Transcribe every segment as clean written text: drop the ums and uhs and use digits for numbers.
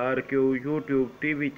RQ YouTube TV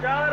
4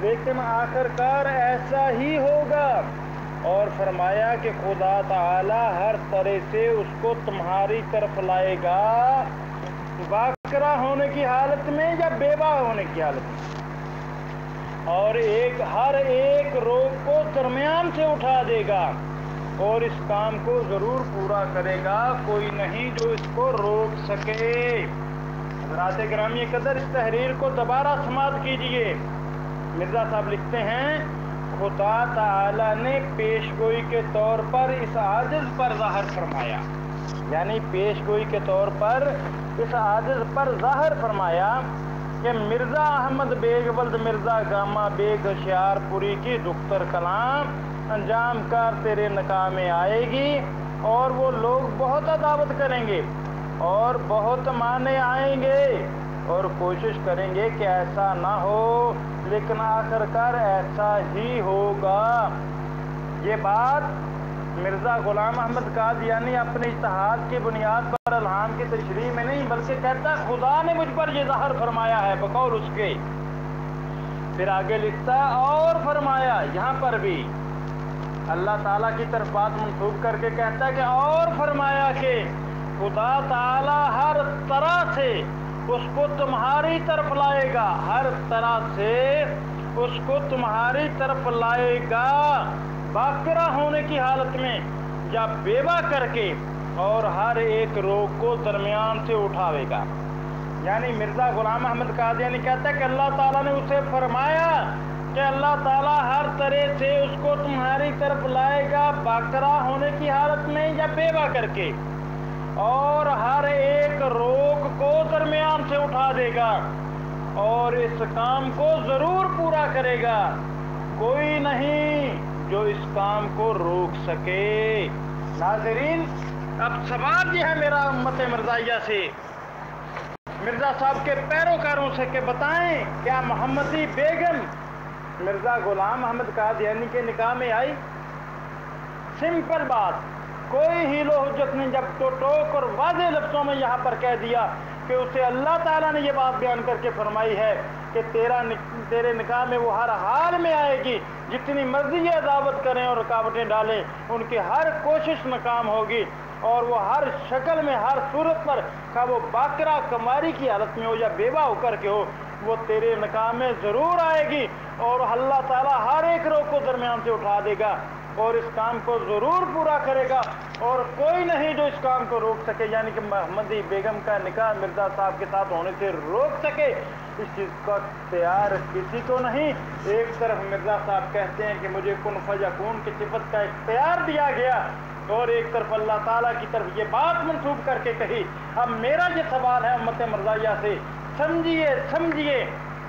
لیکن آخرکار ایسا ہی ہوگا۔ اور فرمایا کہ خدا تعالی ہر طرح سے اس کو تمہاری طرف لائے گا، باکرہ ہونے کی حالت میں یا بیوہ ہونے کی حالت میں، اور ہر ایک روگ کو درمیان سے اٹھا دے گا اور اس کام کو ضرور پورا کرے گا، کوئی نہیں جو اس کو روک سکے۔ حضرات گرامی قدر، اس تحریر کو دوبارہ سماعت کیجئے۔ مرزا صاحب لکھتے ہیں، خدا تعالی نے پیشگوئی کے طور پر اس عاجز پر ظاہر فرمایا، یعنی پیشگوئی کے طور پر اس عاجز پر ظاہر فرمایا کہ مرزا احمد بیگ ولد مرزا گامہ بیگ ہوشیار پوری کی دختر کلام انجام کار تیرے نکاح میں آئے گی، اور وہ لوگ بہت عداوت کریں گے اور بہت مانے آئیں گے اور کوشش کریں گے کہ ایسا نہ ہو، لیکن آخرکار ایسا ہی ہوگا۔ یہ بات مرزا غلام احمد قادیانی اپنے اجتہاد کی بنیاد پر الہام کی تشریح میں نہیں، بلکہ کہتا ہے خدا نے مجھ پر یہ ظاہر فرمایا ہے بقول اس کے۔ پھر آگے لکھتا ہے اور فرمایا، یہاں پر بھی اللہ تعالیٰ کی طرف بات منسوب کر کے کہتا ہے کہ اور فرمایا کہ خدا تعالیٰ ہر طرح سے اس کو تمہاری طرف لائے گا، ہر طرح سے اس کو تمہاری طرف لائے گا، باکرہ ہونے کی حالت میں یا بیوہ کر کے، اور ہر ایک روگ کو درمیان سے اٹھاوے گا۔ یعنی مرزا غلام احمد قادیانی کہتا ہے کہ اللہ تعالیٰ نے اسے فرمایا کہ اللہ تعالیٰ ہر طرح سے اس کو تمہاری طرف لائے گا، باکرہ ہونے کی حالت میں یا بیوہ کر کے، اور ہر ایک روگ کو درمیان سے اٹھا دے گا اور اس کام کو ضرور پورا کرے گا، کوئی نہیں جو اس کام کو روک سکے۔ ناظرین، اب سوال یہ ہے میرا امت مرزائیہ سے، مرزا صاحب کے پیروکاروں سے، کہ بتائیں کیا محمدی بیگم مرزا غلام احمد قادیانی کے نکاح میں آئی؟ سمپل بات، کوئی ہیل و حجت نہیں، جب تو ٹوک اور واضح لفظوں میں یہاں پر کہہ دیا کہ اسے اللہ تعالیٰ نے یہ بات بیان کر کے فرمائی ہے کہ تیرے نکاح میں وہ ہر حال میں آئے گی، جتنی مرضی یہ عداوت کریں اور رکاوٹیں ڈالیں، ان کی ہر کوشش ناکام ہوگی، اور وہ ہر شکل میں، ہر صورت پر، خواہ وہ باکرہ کماری کی حالت میں ہو یا بیوہ ہو کر کے ہو، وہ تیرے نکاح میں ضرور آئے گی، اور اللہ تعالیٰ ہر ایک روگ کو درمیان سے اٹھا دے گا اور اس کام کو ضرور پورا کرے گا، اور کوئی نہیں جو اس کام کو روک سکے، یعنی کہ محمدی بیگم کا نکاح مرزا صاحب کے ساتھ ہونے سے روک سکے، اس چیز کا اختیار کسی کو نہیں۔ ایک طرف مرزا صاحب کہتے ہیں کہ مجھے کن فیکون کی صفت کا اختیار دیا گیا، اور ایک طرف اللہ تعالیٰ کی طرف یہ بات منسوب کر کے کہی۔ اب میرا یہ سوال ہے امت مرزائیہ سے، سمجھیے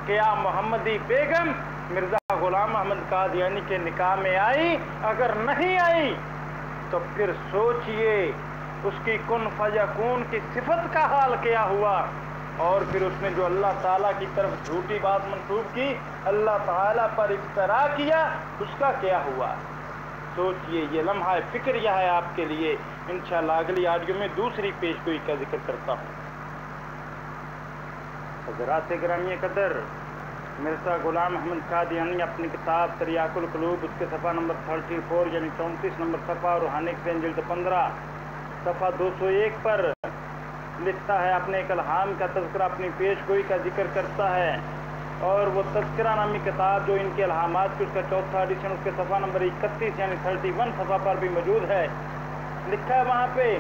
کہ آپ محمدی بیگم مرزا غلام احمد قادیانی کے نکاح میں آئی؟ اگر نہیں آئی تو پھر سوچئے اس کی کن فیکون کی صفت کا حال کیا ہوا، اور پھر اس نے جو اللہ تعالیٰ کی طرف جھوٹی بات منسوب کی، اللہ تعالیٰ پر افترا کیا، اس کا کیا ہوا؟ سوچئے، یہ لمحہ فکریہ ہے آپ کے لیے۔ انشاءاللہ اگلی آڈیو میں دوسری پیشگوئی کا ذکر کرتا ہوں۔ حضرات گرامی قدر، مرزا غلام احمد قادیانی اپنی کتاب تریاق القلوب، اس کے صفحہ نمبر 34 یعنی 34 نمبر صفحہ، روحانی ایکسچینج جلد 15 صفحہ 201 پر لکھتا ہے، اپنے ایک الہام کا تذکرہ، اپنی پیشگوئی کا ذکر کرتا ہے، اور وہ تذکرہ نامی کتاب جو ان کے الہامات کی، اس کا 4تھا ایڈیشن، اس کے صفحہ نمبر 31 یعنی 31 صفحہ پر بھی موجود ہے۔ لکھا ہے وہاں پہ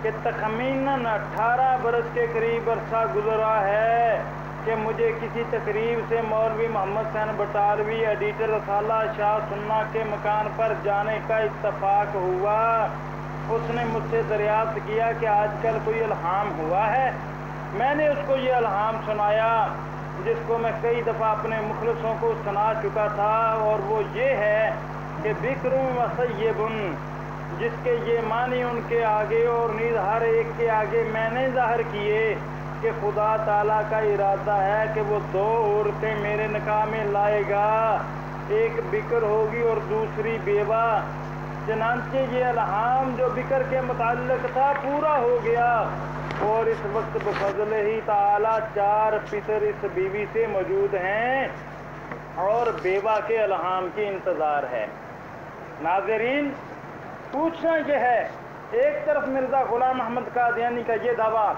کہ تخمیناً 18 برس کے قریب عرصہ گزرا ہے کہ مجھے کسی تقریب سے مولوی محمد حسین بٹالوی ایڈیٹر رسالہ شاہ سنہ کے مکان پر جانے کا اتفاق ہوا۔ اس نے مجھ سے دریافت کیا کہ آج کل کوئی الہام ہوا ہے۔ میں نے اس کو یہ الہام سنایا جس کو میں کئی دفعہ اپنے مخلصوں کو سنا چکا تھا، اور وہ یہ ہے کہ بکروں و سیبن، جس کے یہ معنی ان کے آگے اور نیز ہر ایک کے آگے میں نے ظاہر کیے کہ خدا تعالیٰ کا ارادہ ہے کہ وہ 2 عورتیں میرے نکاح میں لائے گا، ایک بکر ہوگی اور دوسری بیوہ۔ چنانچہ یہ الہام جو بکر کے متعلق تھا پورا ہو گیا، اور اس وقت بفضل ہی تعالیٰ 4 پتر اس بیوی سے موجود ہیں۔ اور بیوہ کے الہام کی انتظار ہے۔ ناظرین، پوچھنا یہ ہے، ایک طرف مرزا غلام احمد قادیانی کا یہ دعویٰ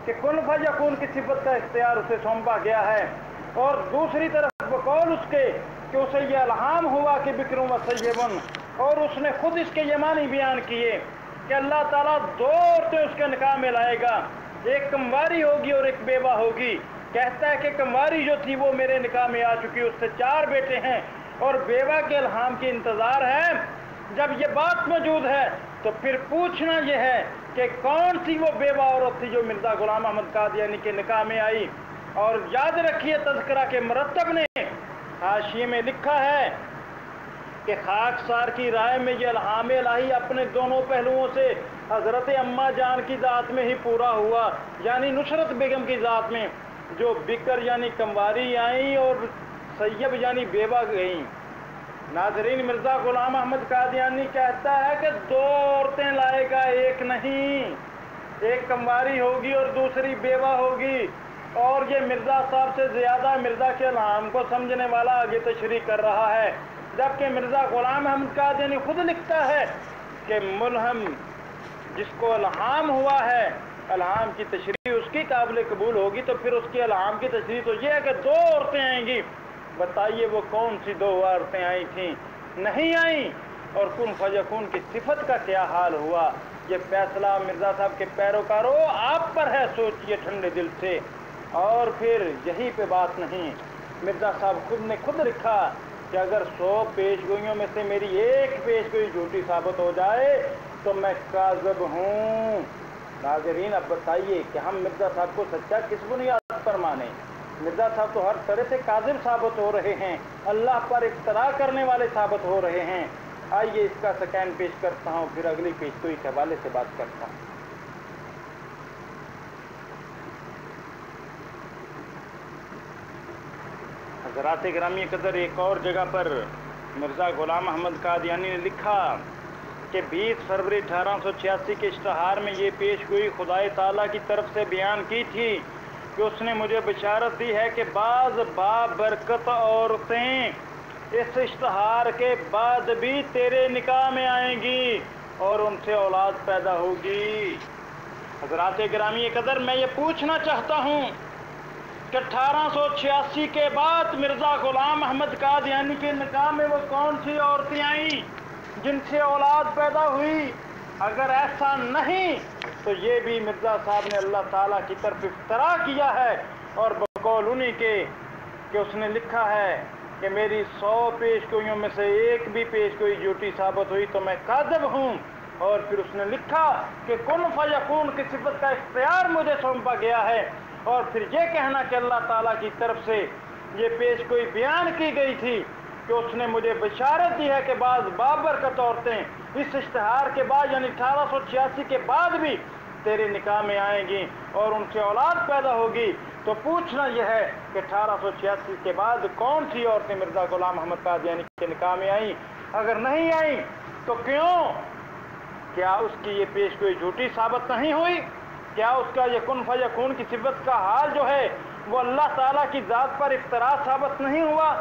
کہ کن فیکون کی صفت کا اختیار اسے سونپا گیا ہے، اور دوسری طرف بقول اس کے کہ اسے یہ الہام ہوا کہ بکروں و سیبن، اور اس نے خود اس کے یہ معنی بیان کیے کہ اللہ تعالیٰ 2 عورتیں اس کے نکاح میں لائے گا، ایک کنواری ہوگی اور ایک بیوہ ہوگی۔ کہتا ہے کہ کنواری جو تھی وہ میرے نکاح میں آ چکی، اس سے 4 بیٹے ہیں، اور بیوہ کے الہام کی انتظار ہے۔ جب یہ بات موجود ہے تو پھر پوچھنا یہ ہے کہ کون سی وہ بیوہ عورت تھی جو مرزا غلام احمد قادیانی کے نکاح میں آئی؟ اور یاد رکھیے، تذکرہ کے مرتب نے حاشیے میں لکھا ہے کہ خاکسار کی رائے میں یہ الہام الہی اپنے دونوں پہلوؤں سے حضرت اماں جان کی ذات میں ہی پورا ہوا، یعنی نصرت بیگم کی ذات میں، جو بکر یعنی کنواری آئیں اور سیب یعنی بیوہ گئیں۔ ناظرین، مرزا غلام احمد قادیانی کہتا ہے کہ 2 عورتیں لائے گا، ایک نہیں، ایک کنواری ہوگی اور دوسری بیوہ ہوگی۔ اور یہ مرزا صاحب سے زیادہ مرزا کے الہام کو سمجھنے والا آگے تشریح کر رہا ہے، جبکہ مرزا غلام احمد قادیانی خود لکھتا ہے کہ ملہم جس کو الہام ہوا ہے، الہام کی تشریح اس کی قابل قبول ہوگی، تو پھر اس کے الہام کی تشریح تو یہ ہے کہ 2 عورتیں آئیں گی۔ بتائیے وہ کون سی 2 عورتیں آئی تھیں؟ نہیں آئیں۔ اور کن فیکون کی صفت کا کیا حال ہوا؟ یہ فیصلہ مرزا صاحب کے پیروکاروں آپ پر ہے، سوچئے ٹھنڈے دل سے۔ اور پھر یہی پہ بات نہیں، مرزا صاحب خود نے لکھا کہ اگر 100 پیش گوئیوں میں سے میری ایک پیش گوئی جھوٹی ثابت ہو جائے تو میں کاذب ہوں۔ ناظرین، اب بتائیے کہ ہم مرزا صاحب کو سچا کس بنیاد پر مانیں؟ مرزا صاحب تو ہر طرح سے کاذب ثابت ہو رہے ہیں، اللہ پر افترا کرنے والے ثابت ہو رہے ہیں۔ آئیے اس کا سکین پیش کرتا ہوں، پھر اگلی پیش گوئی کے حوالے سے بات کرتا ہوں۔ حضرات گرامی قدر، ایک اور جگہ پر مرزا غلام احمد قادیانی نے لکھا کہ 20 فروری 1886 کے اشتہار میں یہ پیش گوئی خدائے تعالیٰ کی طرف سے بیان کی تھی کہ اس نے مجھے بشارت دی ہے کہ بعض بابرکت عورتیں اس اشتہار کے بعد بھی تیرے نکاح میں آئیں گی اور ان سے اولاد پیدا ہوگی۔ حضرات گرامی قدر، میں یہ پوچھنا چاہتا ہوں کہ 1886 کے بعد مرزا غلام احمد قادیانی کے نکاح میں وہ کون سی عورتیں آئیں جن سے اولاد پیدا ہوئی؟ اگر ایسا نہیں تو یہ بھی مرزا صاحب نے اللہ تعالیٰ کی طرف افترا کیا ہے، اور بقول انہی کے کہ اس نے لکھا ہے کہ میری 100 پیش گوئیوں میں سے ایک بھی پیش گوئی جھوٹی ثابت ہوئی تو میں کاذب ہوں۔ اور پھر اس نے لکھا کہ کن فیکون کی صفت کا اختیار مجھے سونپا گیا ہے، اور پھر یہ کہنا کہ اللہ تعالیٰ کی طرف سے یہ پیش گوئی بیان کی گئی تھی کہ اس نے مجھے بشارت دی ہے کہ بعض بابرکت عورتیں اس اشتہار کے بعد یعنی 1886 کے بعد بھی تیرے نکاح میں آئیں گی اور ان سے اولاد پیدا ہوگی۔ تو پوچھنا یہ ہے کہ 1886 کے بعد کون سی عورتیں مرزا غلام احمد قادیانی کے نکاح میں آئیں؟ اگر نہیں آئیں تو کیوں؟ کیا اس کی یہ پیش گوئی جھوٹی ثابت نہیں ہوئی؟ کیا اس کا یہ کن فیکون کی صفت کا حال جو ہے وہ اللہ تعالیٰ کی ذات پر افترا ثابت نہیں ہوا؟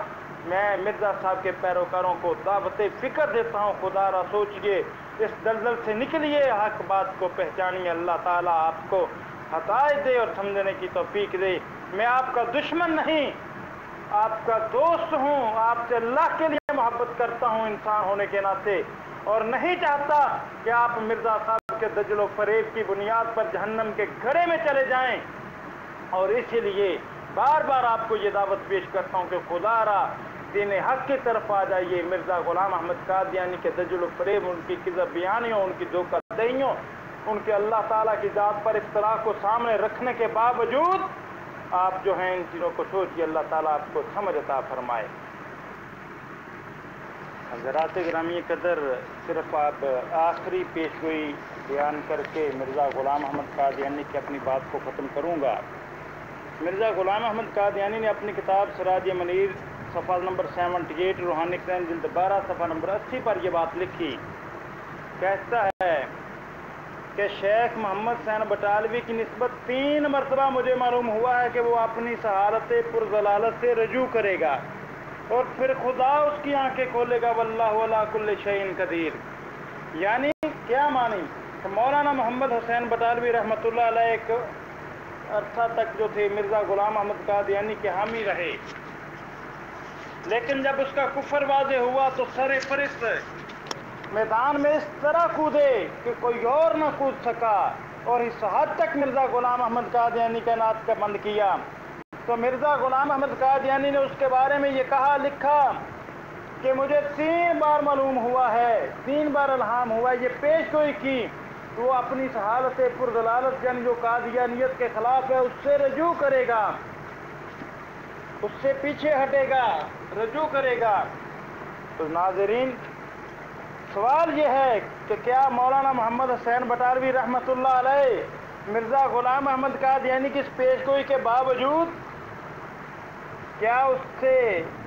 میں مرزا صاحب کے پیروکاروں کو دعوت فکر دیتا ہوں، خدا را سوچئے، اس دلدل سے نکلیے، حق بات کو پہچانیے، اللہ تعالیٰ آپ کو ہدایت دے اور سمجھنے کی توفیق دے۔ میں آپ کا دشمن نہیں، آپ کا دوست ہوں، آپ سے اللہ کے لیے محبت کرتا ہوں انسان ہونے کے ناطے، اور نہیں چاہتا کہ آپ مرزا صاحب کے دجل و فریب کی بنیاد پر جہنم کے گھڑے میں چلے جائیں، اور اسی لیے بار بار آپ کو یہ دعوت پیش کرتا ہوں کہ خدا را دین حق کی طرف آ جائیے۔ مرزا غلام احمد قادیانی کے دجل و فریب، ان کی کذب بیانیوں، ان کی دھوکہ دہیوں، ان کے اللہ تعالیٰ کی ذات پر افتراء کو سامنے رکھنے کے باوجود آپ جو ہیں ان چیزوں کو سوچیے، اللہ تعالیٰ آپ کو سمجھ عطا فرمائے۔ حضرات گرامی قدر، صرف آپ آخری پیش گوئی بیان کر کے مرزا غلام احمد قادیانی کی اپنی بات کو ختم کروں گا۔ مرزا غلام احمد قادیانی نے اپنی کتاب سراج منیر صفحہ نمبر 78 روحانی کریم جلد 12 صفحہ نمبر 80 پر یہ بات لکھی، کہتا ہے کہ شیخ محمد حسین بٹالوی کی نسبت 3 مرتبہ مجھے معلوم ہوا ہے کہ وہ اپنی سہالت پرضلالت سے رجوع کرے گا۔ اور پھر خدا اس کی آنکھیں کھولے گا، واللہ علی کل شیء قدیر۔ یعنی کیا مانی کہ مولانا محمد حسین بٹالوی رحمۃ اللہ علیہ ایک عرصہ تک جو تھے مرزا غلام احمد قادیانی کے حامی رہے، لیکن جب اس کا کفر واضح ہوا تو سر فرست میدان میں اس طرح کودے کہ کوئی اور نہ کود سکا، اور اس حد تک مرزا غلام احمد قادیانی کا نعت کا بند کیا۔ تو مرزا غلام احمد قادیانی نے اس کے بارے میں یہ کہا، لکھا کہ مجھے 3 بار معلوم ہوا ہے، 3 بار الہام ہوا ہے، یہ پیش گوئی کی تو وہ اپنی حالت پردلالت یعنی جو قادیانیت کے خلاف ہے اس سے رجوع کرے گا، اس سے پیچھے ہٹے گا، رجوع کرے گا۔ تو ناظرین، سوال یہ ہے کہ کیا مولانا محمد حسین بٹالوی رحمۃ اللہ علیہ مرزا غلام احمد قادیانی کی اس پیش گوئی کے باوجود کیا اس سے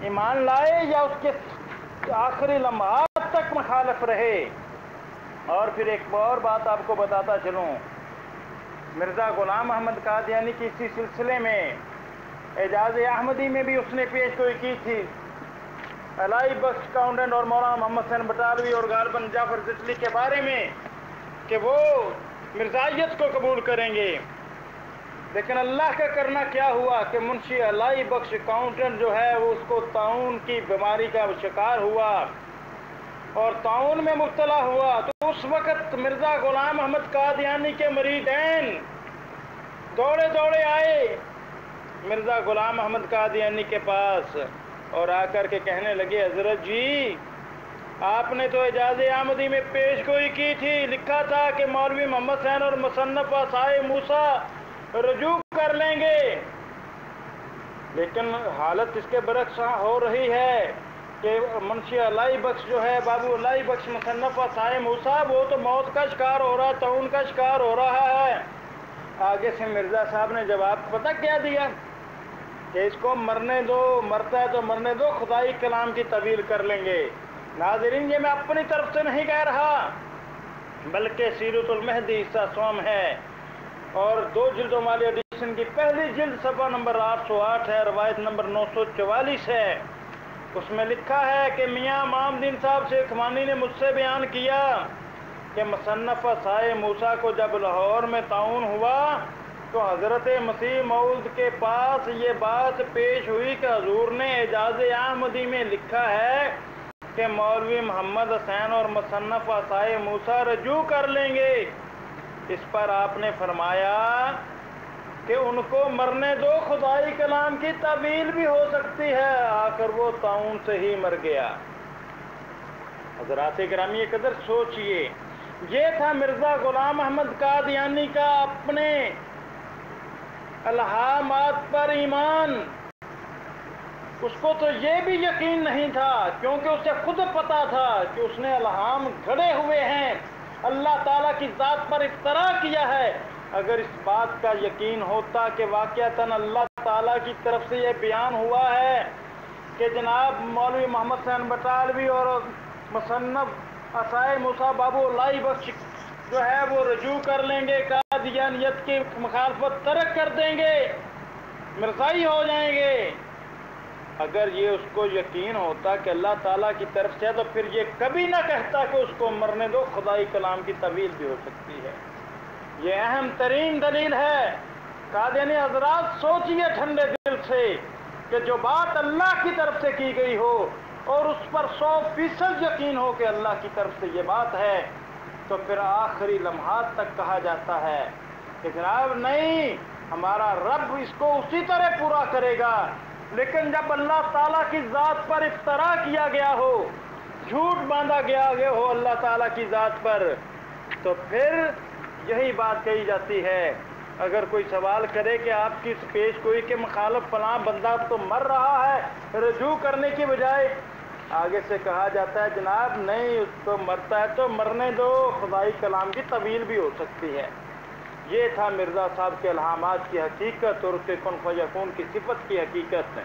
ایمان لائے یا اس کے آخری لمحات تک مخالف رہے؟ اور پھر ایک اور بات آپ کو بتاتا چلوں، مرزا غلام احمد قادیانی کی اسی سلسلے میں اعجاز احمدی میں بھی اس نے پیش گوئی کی تھی، علائی بخش کاؤنڈنٹ اور مولانا محمد حسین بٹالوی اور غالباً جعفر زچلی کے بارے میں کہ وہ مرزائیت کو قبول کریں گے، لیکن اللہ کا کرنا کیا ہوا کہ منشی علائی بخش کاؤنٹنٹ جو ہے وہ اس کو طاعون کی بیماری کا شکار ہوا اور طاعون میں مبتلا ہوا۔ تو اس وقت مرزا غلام احمد قادیانی کے مریدین دوڑے دوڑے آئے مرزا غلام احمد قادیانی کے پاس اور آ کر کے کہنے لگے، حضرت جی آپ نے تو اعجاز احمدی میں پیش گوئی کی تھی، لکھا تھا کہ مولوی محمد حسین اور مصنف عصائے موسیٰ رجوع کر لیں گے، لیکن حالت اس کے برعکس ہو رہی ہے کہ منشی علائی بخش جو ہے بابو علائی بخش مصنف عصائے موسیٰ وہ تو موت کا شکار ہو رہا ہے، طاعون کا شکار ہو رہا ہے۔ آگے سے مرزا صاحب نے جواب پتہ کیا دیا کہ اس کو مرنے دو، مرتا ہے تو مرنے دو، خدائی کلام کی طویل کر لیں گے۔ ناظرین، یہ میں اپنی طرف سے نہیں کہہ رہا بلکہ سیرت المہدی حصہ سوم ہے اور 2 جلدوں والی ایڈیشن کی پہلی جلد صفحہ نمبر 808 ہے، روایت نمبر 944 ہے۔ اس میں لکھا ہے کہ میاں امام الدین صاحب شیخ خوانی نے مجھ سے بیان کیا کہ مصنف عصائے موسیٰ کو جب لاہور میں طاعون ہوا تو حضرت مسیح موعود کے پاس یہ بات پیش ہوئی کہ حضور نے اعجاز احمدی میں لکھا ہے کہ مولوی محمد حسین اور مصنف عصائے موسیٰ رجوع کر لیں گے۔ اس پر آپ نے فرمایا کہ ان کو مرنے دو، خدائی کلام کی تعویل بھی ہو سکتی ہے۔ آخر وہ طاعون سے ہی مر گیا۔ حضرات گرامی قدر سوچئے، یہ تھا مرزا غلام احمد قادیانی کا اپنے الہامات پر ایمان۔ اس کو تو یہ بھی یقین نہیں تھا کیونکہ اسے خود پتا تھا کہ اس نے الہام گھڑے ہوئے ہیں، اللہ تعالیٰ کی ذات پر افترا کیا ہے۔ اگر اس بات کا یقین ہوتا کہ واقعتاً اللہ تعالیٰ کی طرف سے یہ بیان ہوا ہے کہ جناب مولوی محمد حسین بٹالوی اور مصنف عصائے موسیٰ بابو علائی بخش جو ہے وہ رجوع کر لیں گے، قادیانیت کی مخالفت ترک کر دیں گے، مرزائی ہو جائیں گے، اگر یہ اس کو یقین ہوتا کہ اللہ تعالیٰ کی طرف سے تو پھر یہ کبھی نہ کہتا کہ اس کو مرنے دو، خدائی کلام کی طویل بھی ہو سکتی ہے۔ یہ اہم ترین دلیل ہے۔ قادیانی حضرات سوچئے ٹھنڈے دل سے کہ جو بات اللہ کی طرف سے کی گئی ہو اور اس پر 100% یقین ہو کہ اللہ کی طرف سے یہ بات ہے، تو پھر آخری لمحات تک کہا جاتا ہے کہ جناب نہیں، ہمارا رب اس کو اسی طرح پورا کرے گا۔ لیکن جب اللہ تعالیٰ کی ذات پر افترا کیا گیا ہو، جھوٹ باندھا گیا ہو اللہ تعالیٰ کی ذات پر، تو پھر یہی بات کہی جاتی ہے۔ اگر کوئی سوال کرے کہ آپ کی اس پیش گوئی کے مخالف فلاں بندہ تو مر رہا ہے رجوع کرنے کی بجائے، آگے سے کہا جاتا ہے جناب نہیں، اس کو مرتا ہے تو مرنے دو، خدائی کلام کی طویل بھی ہو سکتی ہے۔ یہ تھا مرزا صاحب کے الہامات کی حقیقت اور اس کے کن فیکون کی صفت کی حقیقت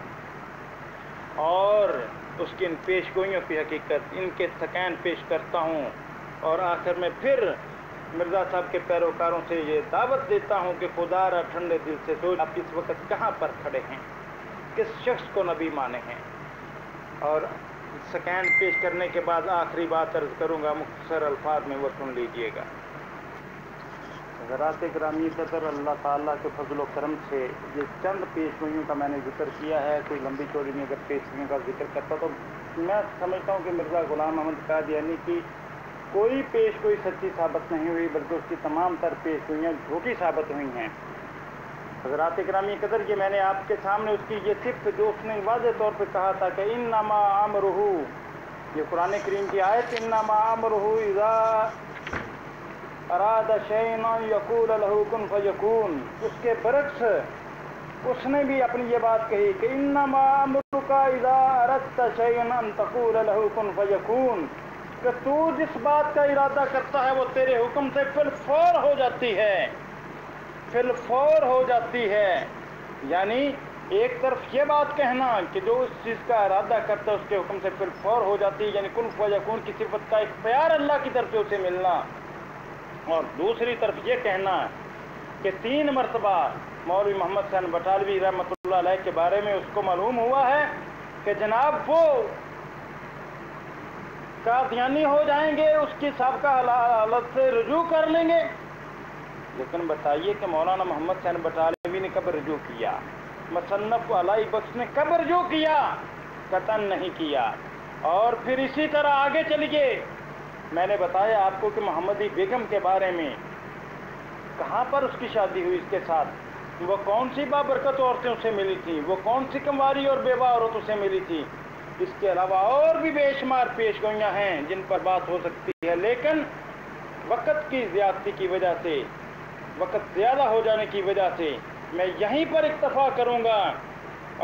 اور اس کی ان پیش گوئیوں کی حقیقت۔ ان کے سکین پیش کرتا ہوں اور آخر میں پھر مرزا صاحب کے پیروکاروں سے یہ دعوت دیتا ہوں کہ خدا را ٹھنڈے دل سے سوچ آپ اس وقت کہاں پر کھڑے ہیں، کس شخص کو نبی مانے ہیں۔ اور سکین پیش کرنے کے بعد آخری بات عرض کروں گا، مختصر الفاظ میں وہ سن لیجئے گا۔ حضرات گرامی قدر، اللہ تعالیٰ کے فضل و کرم سے یہ چند پیشگوئیوں کا میں نے ذکر کیا ہے۔ کوئی لمبی چوڑی میں اگر پیشگوئیوں کا ذکر کرتا تو میں سمجھتا ہوں کہ مرزا غلام احمد قادیانی کی کوئی پیشگوئی سچی ثابت نہیں ہوئی، بلکہ اس کی تمام تر پیشگوئیاں جھوٹی ثابت ہوئی ہیں۔ حضرات گرامی قدر، یہ میں نے آپ کے سامنے اس کی یہ صفت جو اس نے واضح طور پہ کہا تھا کہ انما امرہ، یہ قرآن کریم کی آیت انما امرہ اذا اراد شیئا یقول له کن فیکون، اس کے برعکس اس نے بھی اپنی یہ بات کہی کہ انما امرک اذا اردت شیئا ان تقول له کن فیکون، کہ تو جس بات کا ارادہ کرتا ہے وہ تیرے حکم سے فی الفور ہو جاتی ہے، فی الفور ہو جاتی ہے۔ یعنی ایک طرف یہ بات کہنا کہ جو اس چیز کا ارادہ کرتا ہے اس کے حکم سے فی الفور ہو جاتی ہے، یعنی کن فیکون کی صفت کا اختیار اللہ کی طرف سے اسے ملنا، اور دوسری طرف یہ کہنا کہ 3 مرتبہ مولوی محمد حسین بٹالوی رحمۃ اللہ علیہ کے بارے میں اس کو معلوم ہوا ہے کہ جناب وہ قادیانی ہو جائیں گے، اس کی سابقہ حالت سے رجوع کر لیں گے۔ لیکن بتائیے کہ مولانا محمد حسین بٹالوی نے کب رجوع کیا؟ مصنف علائی بخش نے کب رجوع کیا؟ قطعاً نہیں کیا۔ اور پھر اسی طرح آگے چلیے، میں نے بتایا آپ کو کہ محمدی بیگم کے بارے میں کہاں پر اس کی شادی ہوئی اس کے ساتھ، وہ کون سی بابرکت عورتیں اسے ملی تھیں، وہ کون سی کنواری اور بیوہ عورت اسے ملی تھی۔ اس کے علاوہ اور بھی بے شمار پیشگوئیاں ہیں جن پر بات ہو سکتی ہے، لیکن وقت کی زیادتی کی وجہ سے، وقت زیادہ ہو جانے کی وجہ سے میں یہیں پر اکتفا کروں گا،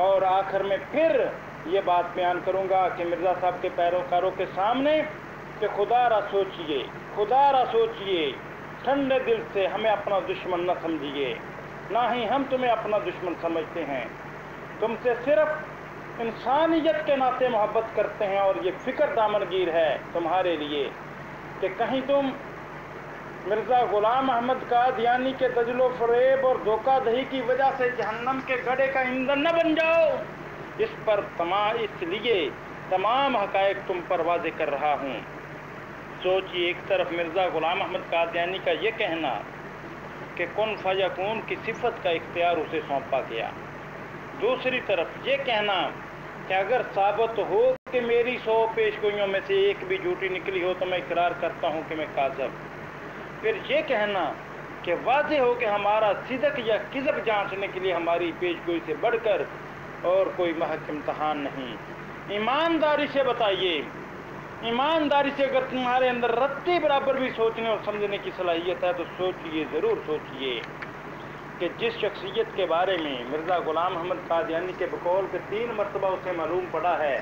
اور آخر میں پھر یہ بات بیان کروں گا کہ مرزا صاحب کے پیروکاروں کے سامنے کہ خدا را سوچئے، خدا را سوچئے، ٹھنڈے دل سے ہمیں اپنا دشمن نہ سمجھیے، نہ ہی ہم تمہیں اپنا دشمن سمجھتے ہیں، تم سے صرف انسانیت کے ناطے محبت کرتے ہیں، اور یہ فکر دامنگیر ہے تمہارے لیے کہ کہیں تم مرزا غلام احمد قادیانی کے دجل و فریب اور دھوکہ دہی کی وجہ سے جہنم کے گڑھے کا ایندھن نہ بن جاؤ۔ اس لیے تمام حقائق تم پر واضح کر رہا ہوں۔ سوچئے، ایک طرف مرزا غلام احمد قادیانی کا یہ کہنا کہ کن فیکون کی صفت کا اختیار اسے سونپا گیا، دوسری طرف یہ کہنا کہ اگر ثابت ہو کہ میری 100 پیشگوئیوں میں سے ایک بھی جھوٹی نکلی ہو تو میں اقرار کرتا ہوں کہ میں کاذب۔ پھر یہ کہنا کہ واضح ہو کہ ہمارا صدق یا کذب جانچنے کے لیے ہماری پیشگوئی سے بڑھ کر اور کوئی محک امتحان نہیں۔ ایمانداری سے بتائیے، ایمانداری سے اگر تمہارے اندر رتی برابر بھی سوچنے اور سمجھنے کی صلاحیت ہے تو سوچئے، ضرور سوچئے کہ جس شخصیت کے بارے میں مرزا غلام احمد قادیانی کے بقول کے 3 مرتبہ اسے معلوم پڑا ہے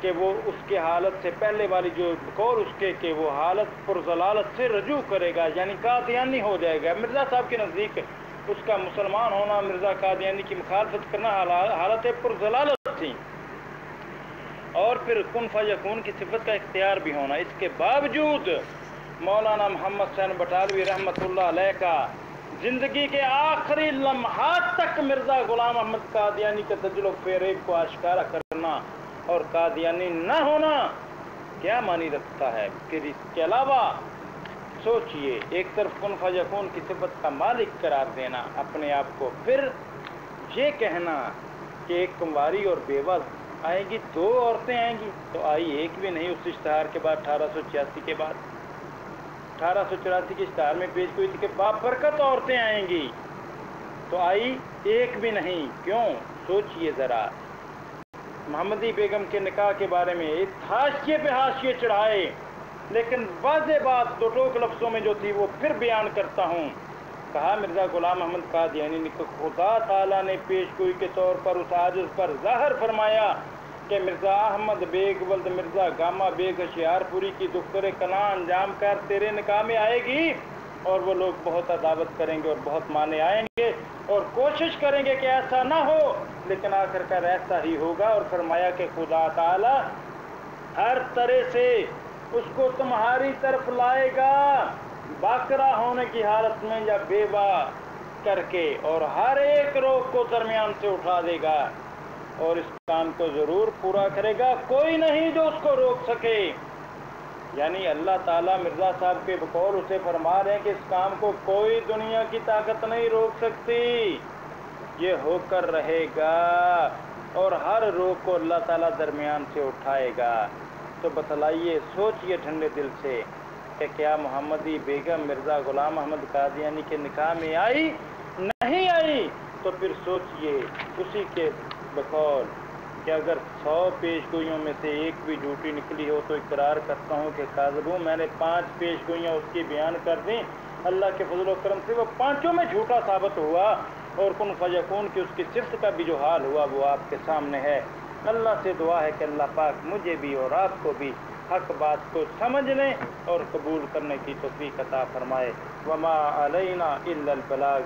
کہ وہ اس کے حالت سے پہلے والی جو بقول اس کے کہ وہ حالت پر ضلالت سے رجوع کرے گا، یعنی قادیانی ہو جائے گا۔ مرزا صاحب کے نزدیک اس کا مسلمان ہونا، مرزا قادیانی کی مخالفت کرنا حالت پر ضلالت تھی، اور پھر کن فیکون کی صفت کا اختیار بھی ہونا۔ اس کے باوجود مولانا محمد حسین بٹالوی رحمۃ اللہ علیہ کا زندگی کے آخری لمحات تک مرزا غلام احمد قادیانی کے دجل و فریب کو آشکارا کرنا اور قادیانی نہ ہونا کیا معنی رکھتا ہے۔ پھر اس کے علاوہ سوچئے، ایک طرف کن فیکون کی صفت کا مالک قرار دینا اپنے آپ کو، پھر یہ کہنا کہ ایک کنواری اور بیوہ آئے گی، 2 عورتیں آئیں گی، تو آئی ایک بھی نہیں۔ اس اشتہار کے بعد 1886 کے بعد 1884 کے اشتہار میں پیش ہوئی تھی کہ بابرکت عورتیں آئیں گی، تو آئی ایک بھی نہیں۔ کیوں؟ سوچئے ذرا۔ محمدی بیگم کے نکاح کے بارے میں حاشیے پہ حاشیے چڑھائے، لیکن واضح بات 2 ٹوک لفظوں میں جو تھی وہ پھر بیان کرتا ہوں۔ کہا مرزا غلام احمد قادیانی نے کہ خدا تعالیٰ نے پیشگوئی کے طور پر اس عاجز پر ظاہر فرمایا کہ مرزا احمد بیگ ولد مرزا گاما بیگ ہوشیار پوری کی دختر کلاں انجام کر تیرے نکاح میں آئے گی، اور وہ لوگ بہت عداوت کریں گے اور بہت مانے آئیں گے اور کوشش کریں گے کہ ایسا نہ ہو، لیکن آخر کار ایسا ہی ہوگا۔ اور فرمایا کہ خدا تعالیٰ ہر طرح سے اس کو تمہاری طرف لائے گا، باقرہ ہونے کی حالت میں یا بیوہ کر کے، اور ہر ایک روگ کو درمیان سے اٹھا دے گا۔ اور اس کام کو ضرور پورا کرے گا، کوئی نہیں جو اس کو روک سکے۔ یعنی اللہ تعالیٰ مرزا صاحب کے بقول اسے فرما رہے ہیں کہ اس کام کو کوئی دنیا کی طاقت نہیں روک سکتی، یہ ہو کر رہے گا، اور ہر روک کو اللہ تعالیٰ درمیان سے اٹھائے گا۔ تو بتلائیے، سوچئے ٹھنڈے دل سے کہ کیا محمدی بیگم مرزا غلام احمد قادیانی کے نکاح میں آئی؟ نہیں آئی۔ تو پھر سوچئے اسی کے بقول کہ اگر 100 پیش گوئیوں میں سے ایک بھی جھوٹی نکلی ہو تو اقرار کرتا ہوں کہ کاذب ہوں، میں نے 5 پیش گوئیاں اس کی بیان کر دیں، اللہ کے فضل و کرم سے وہ 5 میں جھوٹا ثابت ہوا، اور کن فیکون کی اس کی صفت کا بھی جو حال ہوا وہ آپ کے سامنے ہے۔ اللہ سے دعا ہے کہ اللہ پاک مجھے بھی اور آپ کو بھی حق بات کو سمجھنے اور قبول کرنے کی توفیق عطا فرمائے۔ وما علینا الا البلاغ۔